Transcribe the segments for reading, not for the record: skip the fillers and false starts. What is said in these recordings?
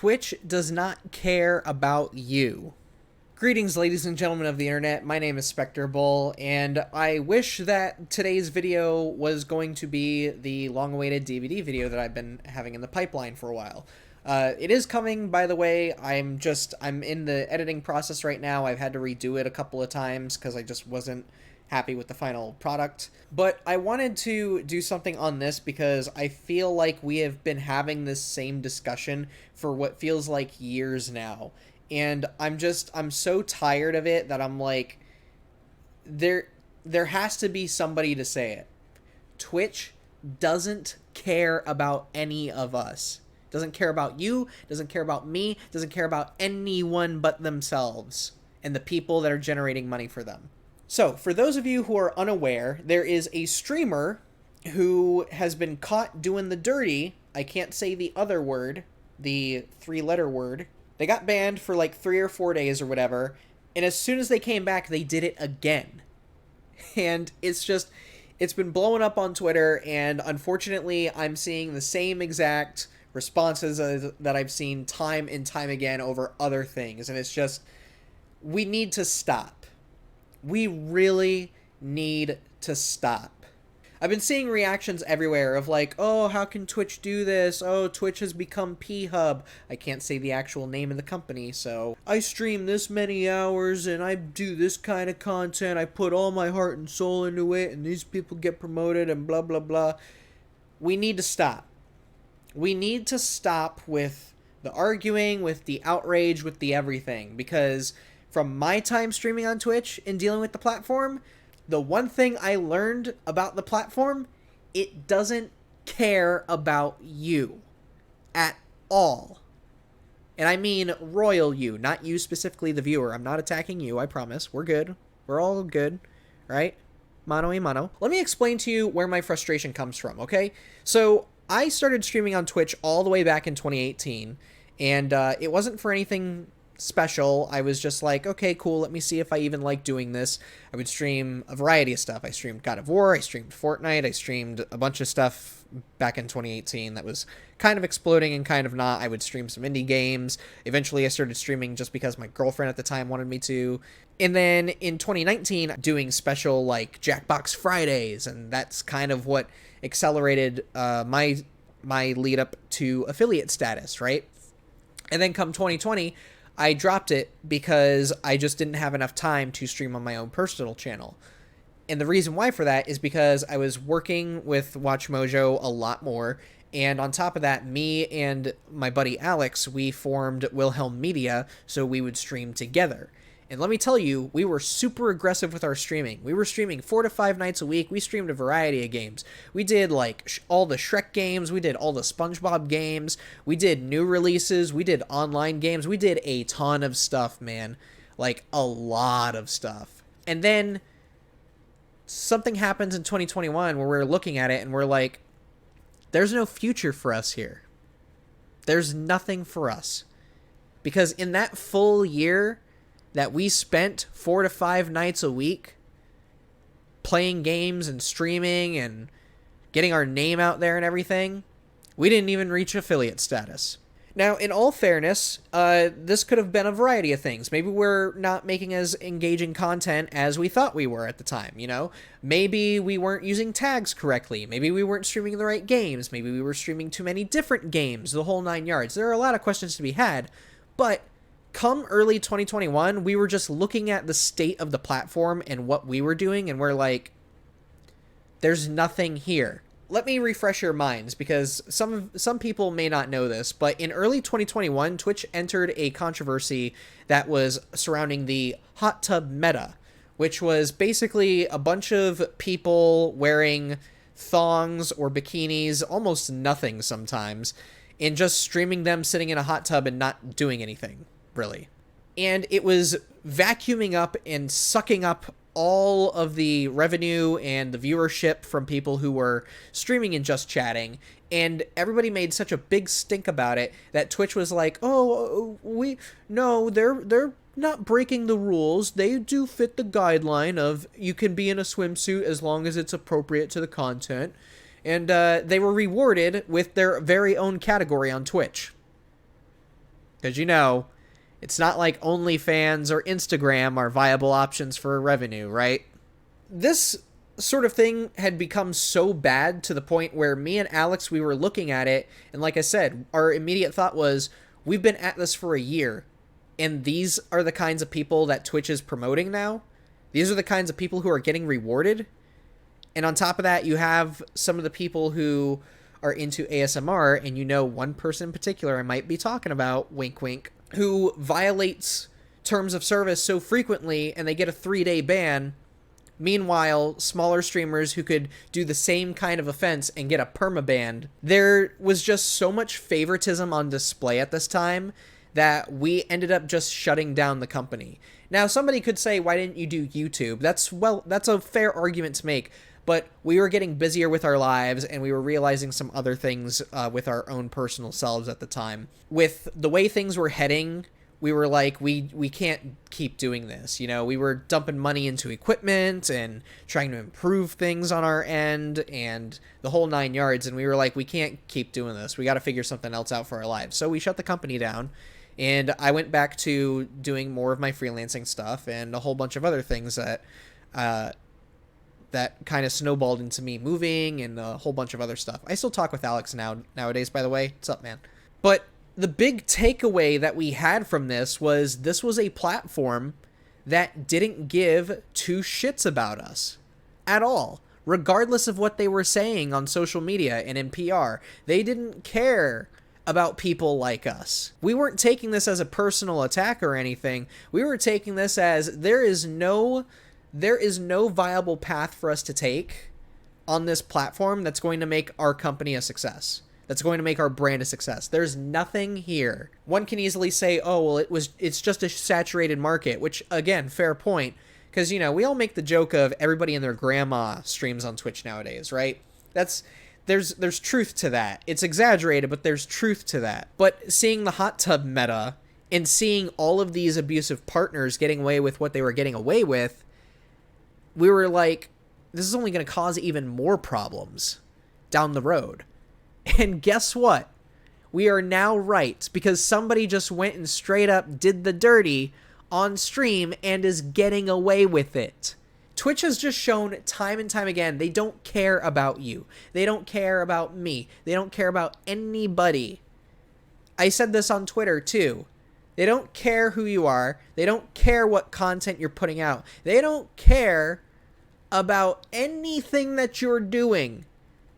Twitch does not care about you. Greetings, ladies and gentlemen of the internet. My name is Spectre Bull, and I wish that today's video was going to be the long-awaited DVD video that I've been having in the pipeline for a while. It is coming, by the way. I'm in the editing process right now. I've had to redo it a couple of times because I just wasn't happy with the final product. But I wanted to do something on this because I feel like we have been having this same discussion for what feels like years now. And I'm so tired of it that I'm like, there has to be somebody to say it. Twitch doesn't care about any of us. Doesn't care about you, doesn't care about me, doesn't care about anyone but themselves and the people that are generating money for them. So, for those of you who are unaware, there is a streamer who has been caught doing the dirty. I can't say the other word, the three-letter word. They got banned for like 3 or 4 days or whatever, and as soon as they came back, they did it again. And it's been blowing up on Twitter, and unfortunately, I'm seeing the same exact responses that I've seen time and time again over other things, and it's just, we need to stop. We really need to stop. I've been seeing reactions everywhere of like, oh, how can Twitch do this? Oh, Twitch has become P-Hub. I can't say the actual name of the company, so I stream this many hours and I do this kind of content. I put all my heart and soul into it and these people get promoted and blah, blah, blah. We need to stop. We need to stop with the arguing, with the outrage, with the everything, because from my time streaming on Twitch and dealing with the platform, the one thing I learned about the platform, it doesn't care about you at all. And I mean royal you, not you specifically the viewer. I'm not attacking you, I promise. We're good. We're all good, right? Mano y mano. Let me explain to you where my frustration comes from, okay? So, I started streaming on Twitch all the way back in 2018, and it wasn't for anything special. I was just like, okay, cool, let me see if I even like doing this. I would stream a variety of stuff. I streamed God of War, I streamed Fortnite, I streamed a bunch of stuff back in 2018 that was kind of exploding and kind of not. I would stream some indie games. Eventually I started streaming just because my girlfriend at the time wanted me to. And then in 2019, doing special like Jackbox Fridays, and that's kind of what accelerated my lead up to affiliate status, right? And then come 2020, I dropped it because I just didn't have enough time to stream on my own personal channel. And the reason why for that is because I was working with Watch Mojo a lot more, and on top of that, me and my buddy Alex, we formed Wilhelm Media, so we would stream together. And let me tell you, we were super aggressive with our streaming. We were streaming 4 to 5 nights a week. We streamed a variety of games. We did like all the Shrek games. We did all the SpongeBob games. We did new releases. We did online games. We did a ton of stuff, man. Like a lot of stuff. And then something happens in 2021 where we're looking at it and we're like, there's no future for us here. There's nothing for us. Because in that full year that we spent 4 to 5 nights a week playing games and streaming and getting our name out there and everything, we didn't even reach affiliate status. Now, in all fairness, this could have been a variety of things. Maybe we're not making as engaging content as we thought we were at the time, you know? Maybe we weren't using tags correctly. Maybe we weren't streaming the right games. Maybe we were streaming too many different games, the whole 9 yards. There are a lot of questions to be had, but come early 2021, we were just looking at the state of the platform and what we were doing, and we're like, there's nothing here. Let me refresh your minds, because some people may not know this, but in early 2021, Twitch entered a controversy that was surrounding the hot tub meta, which was basically a bunch of people wearing thongs or bikinis, almost nothing sometimes, and just streaming them sitting in a hot tub and not doing anything, really. And it was vacuuming up and sucking up all of the revenue and the viewership from people who were streaming and just chatting, and everybody made such a big stink about it that Twitch was like, oh, they're not breaking the rules. They do fit the guideline of you can be in a swimsuit as long as it's appropriate to the content. And they were rewarded with their very own category on Twitch. Because, it's not like OnlyFans or Instagram are viable options for revenue, right? This sort of thing had become so bad to the point where me and Alex, we were looking at it, and like I said, our immediate thought was, we've been at this for a year, and these are the kinds of people that Twitch is promoting now. These are the kinds of people who are getting rewarded. And on top of that, you have some of the people who are into ASMR, and one person in particular I might be talking about, wink wink, who violates terms of service so frequently, and they get a 3-day ban. Meanwhile, smaller streamers who could do the same kind of offense and get a permaban. There was just so much favoritism on display at this time that we ended up just shutting down the company. Now, somebody could say, why didn't you do YouTube? That's a fair argument to make, but we were getting busier with our lives, and we were realizing some other things with our own personal selves at the time. With the way things were heading, we were like, we can't keep doing this. We were dumping money into equipment and trying to improve things on our end and the whole 9 yards. And we were like, we can't keep doing this. We got to figure something else out for our lives. So we shut the company down, and I went back to doing more of my freelancing stuff and a whole bunch of other things that kind of snowballed into me moving and a whole bunch of other stuff. I still talk with Alex nowadays, by the way. What's up, man? But the big takeaway that we had from this was a platform that didn't give two shits about us at all, regardless of what they were saying on social media and in PR. They didn't care about people like us. We weren't taking this as a personal attack or anything. We were taking this as there is no viable path for us to take on this platform that's going to make our company a success. That's going to make our brand a success. There's nothing here. One can easily say, oh, well, it's just a saturated market, which, again, fair point. Because, we all make the joke of everybody and their grandma streams on Twitch nowadays, right? There's truth to that. It's exaggerated, but there's truth to that. But seeing the hot tub meta and seeing all of these abusive partners getting away with what they were getting away with, we were like, this is only going to cause even more problems down the road. And guess what? We are now right, because somebody just went and straight up did the dirty on stream and is getting away with it. Twitch has just shown time and time again, they don't care about you. They don't care about me. They don't care about anybody. I said this on Twitter too. They don't care who you are. They don't care what content you're putting out. They don't care about anything that you're doing.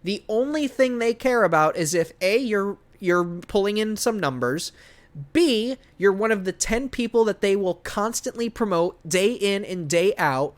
The only thing they care about is if A, you're pulling in some numbers, B, you're one of the 10 people that they will constantly promote day in and day out,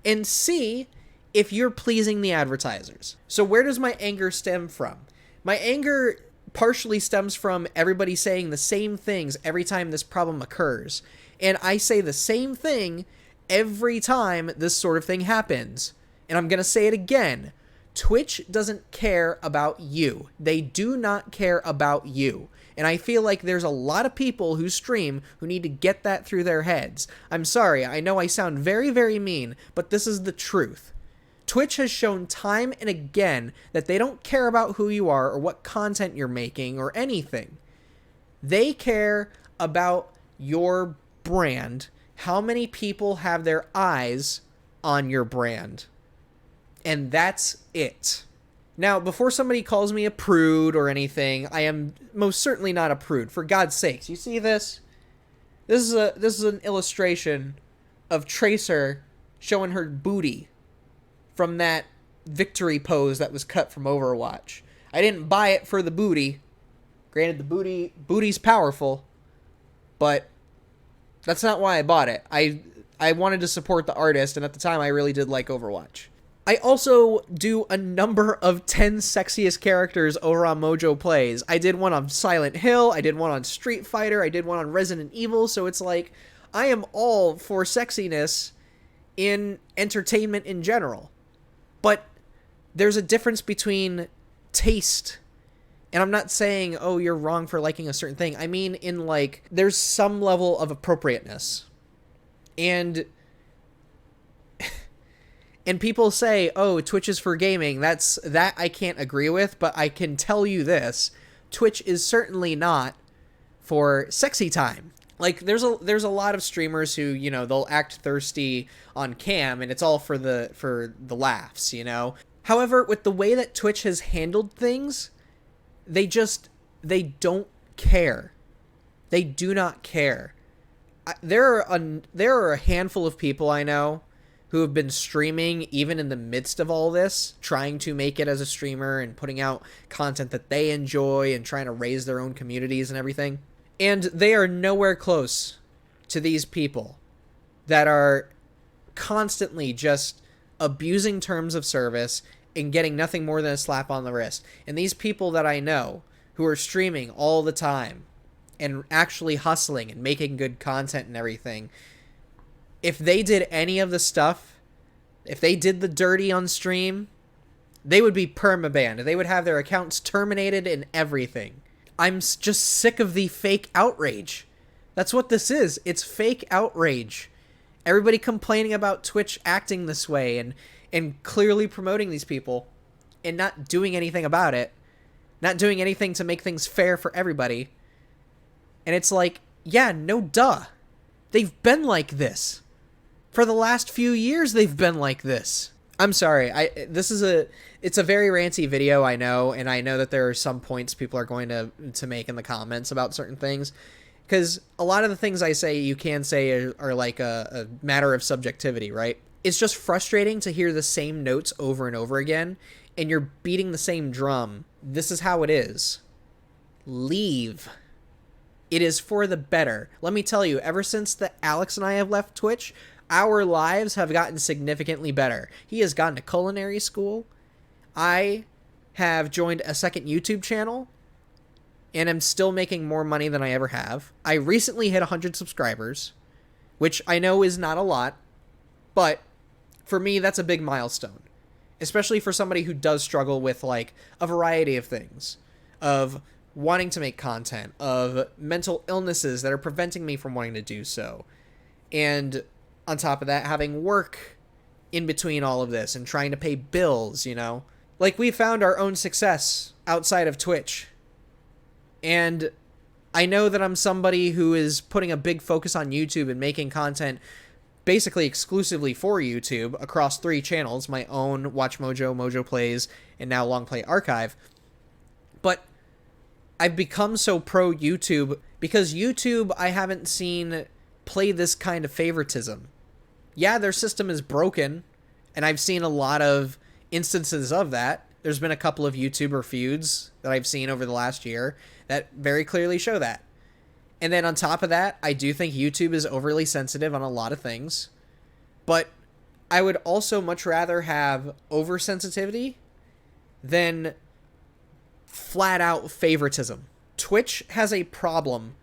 and C, if you're pleasing the advertisers. So where does my anger stem from? My anger partially stems from everybody saying the same things every time this problem occurs. And I say the same thing every time this sort of thing happens. And I'm going to say it again. Twitch doesn't care about you. They do not care about you. And I feel like there's a lot of people who stream who need to get that through their heads. I'm sorry, I know I sound very, very mean, but this is the truth. Twitch has shown time and again that they don't care about who you are or what content you're making or anything. They care about your brand, how many people have their eyes on your brand. And that's it. Now, before somebody calls me a prude or anything, I am most certainly not a prude. For God's sakes, you see this? This is an illustration of Tracer showing her booty from that victory pose that was cut from Overwatch. I didn't buy it for the booty. Granted, the booty's powerful, but that's not why I bought it. I wanted to support the artist, and at the time, I really did like Overwatch. I also do a number of 10 sexiest characters over on Mojo Plays. I did one on Silent Hill, I did one on Street Fighter, I did one on Resident Evil, so it's like, I am all for sexiness in entertainment in general. But there's a difference between taste, and I'm not saying, oh, you're wrong for liking a certain thing. I mean, in like, there's some level of appropriateness. And people say, oh, Twitch is for gaming. That I can't agree with, but I can tell you this. Twitch is certainly not for sexy time. Like there's a lot of streamers who, you know, they'll act thirsty on cam and it's all for the laughs, you know. However, with the way that Twitch has handled things, they don't care. They do not care. There are a handful of people I know who have been streaming even in the midst of all this, trying to make it as a streamer and putting out content that they enjoy and trying to raise their own communities and everything. And they are nowhere close to these people that are constantly just abusing terms of service and getting nothing more than a slap on the wrist. And these people that I know who are streaming all the time and actually hustling and making good content and everything, if they did any of the stuff, if they did the dirty on stream, they would be permabanned. They would have their accounts terminated and everything. I'm just sick of the fake outrage. That's what this is. It's fake outrage. Everybody complaining about Twitch acting this way and clearly promoting these people and not doing anything about it. Not doing anything to make things fair for everybody. And it's like, yeah, no duh. They've been like this. For the last few years, they've been like this. I'm sorry. It's a very ranty video, I know, and I know that there are some points people are going to make in the comments about certain things, because a lot of the things I say, you can say are like a matter of subjectivity, right? It's just frustrating to hear the same notes over and over again, and you're beating the same drum. This is how it is. Leave. It is for the better. Let me tell you, ever since Alex and I have left Twitch, our lives have gotten significantly better. He has gone to culinary school. I have joined a second YouTube channel and am still making more money than I ever have. I recently hit 100 subscribers, which I know is not a lot, but for me, that's a big milestone, especially for somebody who does struggle with like a variety of things, of wanting to make content, of mental illnesses that are preventing me from wanting to do so. And on top of that, having work in between all of this and trying to pay bills, you know? Like, we found our own success outside of Twitch. And I know that I'm somebody who is putting a big focus on YouTube and making content basically exclusively for YouTube across 3 channels, my own, Watch Mojo, Mojo Plays, and now Long Play Archive. But I've become so pro YouTube because YouTube I haven't seen play this kind of favoritism. Yeah, their system is broken, and I've seen a lot of instances of that. There's been a couple of YouTuber feuds that I've seen over the last year that very clearly show that. And then on top of that, I do think YouTube is overly sensitive on a lot of things. But I would also much rather have oversensitivity than flat out favoritism. Twitch has a problem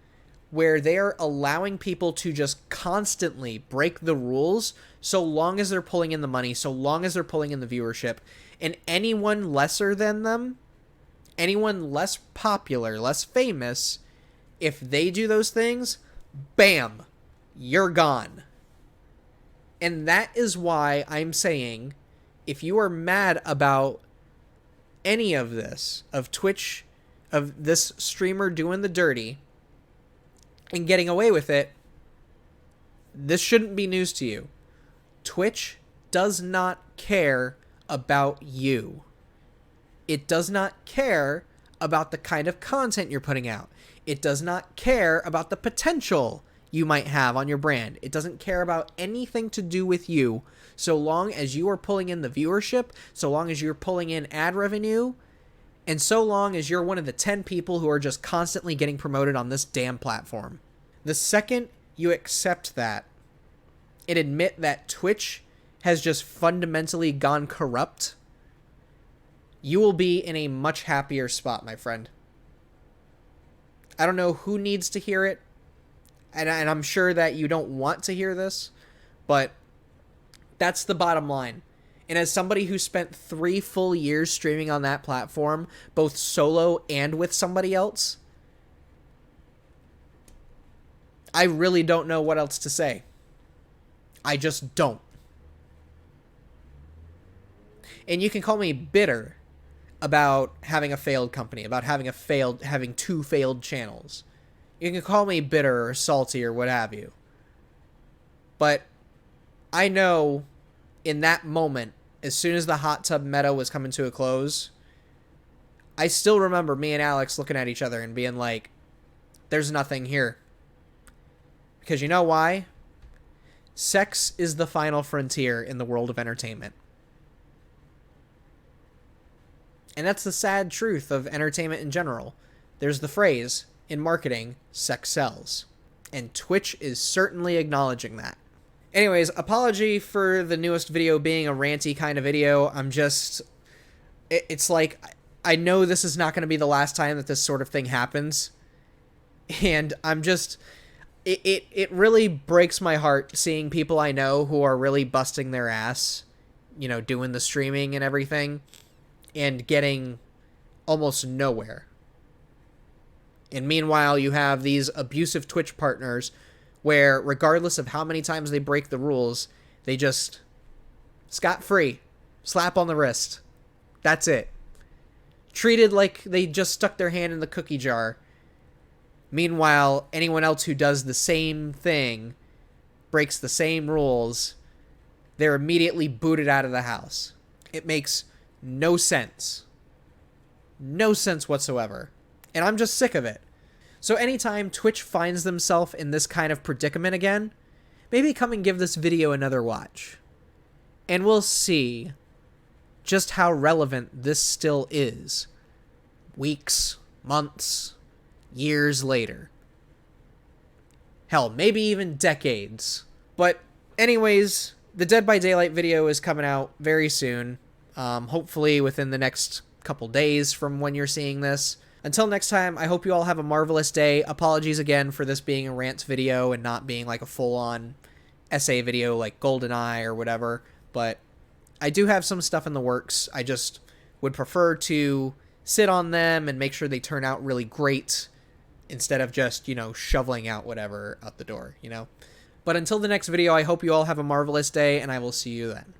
where they're allowing people to just constantly break the rules so long as they're pulling in the money, so long as they're pulling in the viewership. And anyone lesser than them, anyone less popular, less famous, if they do those things, bam, you're gone. And that is why I'm saying, if you are mad about any of this, of Twitch, of this streamer doing the dirty and getting away with it, this shouldn't be news to you. Twitch does not care about you. It does not care about the kind of content you're putting out. It does not care about the potential you might have on your brand. It doesn't care about anything to do with you, so long as you are pulling in the viewership, so long as you're pulling in ad revenue, and so long as you're one of the 10 people who are just constantly getting promoted on this damn platform. The second you accept that and admit that Twitch has just fundamentally gone corrupt, you will be in a much happier spot, my friend. I don't know who needs to hear it, and I'm sure that you don't want to hear this, but that's the bottom line. And as somebody who spent 3 full years streaming on that platform, both solo and with somebody else, I really don't know what else to say. I just don't. And you can call me bitter about having a failed company, about having 2 failed channels. You can call me bitter or salty or what have you. But I know in that moment, as soon as the hot tub meta was coming to a close, I still remember me and Alex looking at each other and being like, there's nothing here. Because you know why? Sex is the final frontier in the world of entertainment. And that's the sad truth of entertainment in general. There's the phrase, in marketing, sex sells. And Twitch is certainly acknowledging that. Anyways, apology for the newest video being a ranty kind of video. It's like, I know this is not going to be the last time that this sort of thing happens. And it really breaks my heart seeing people I know who are really busting their ass, doing the streaming and everything, and getting almost nowhere. And meanwhile, you have these abusive Twitch partners where, regardless of how many times they break the rules, they just scot-free, slap on the wrist. That's it. Treated like they just stuck their hand in the cookie jar. Meanwhile, anyone else who does the same thing, breaks the same rules, they're immediately booted out of the house. It makes no sense. No sense whatsoever. And I'm just sick of it. So anytime Twitch finds themselves in this kind of predicament again, maybe come and give this video another watch. And we'll see just how relevant this still is. Weeks, months, years later. Hell, maybe even decades. But anyways, the Dead by Daylight video is coming out very soon. Hopefully within the next couple days from when you're seeing this. Until next time, I hope you all have a marvelous day. Apologies again for this being a rant video and not being like a full-on essay video like GoldenEye or whatever. But I do have some stuff in the works. I just would prefer to sit on them and make sure they turn out really great instead of just, shoveling out whatever out the door, But until the next video, I hope you all have a marvelous day, and I will see you then.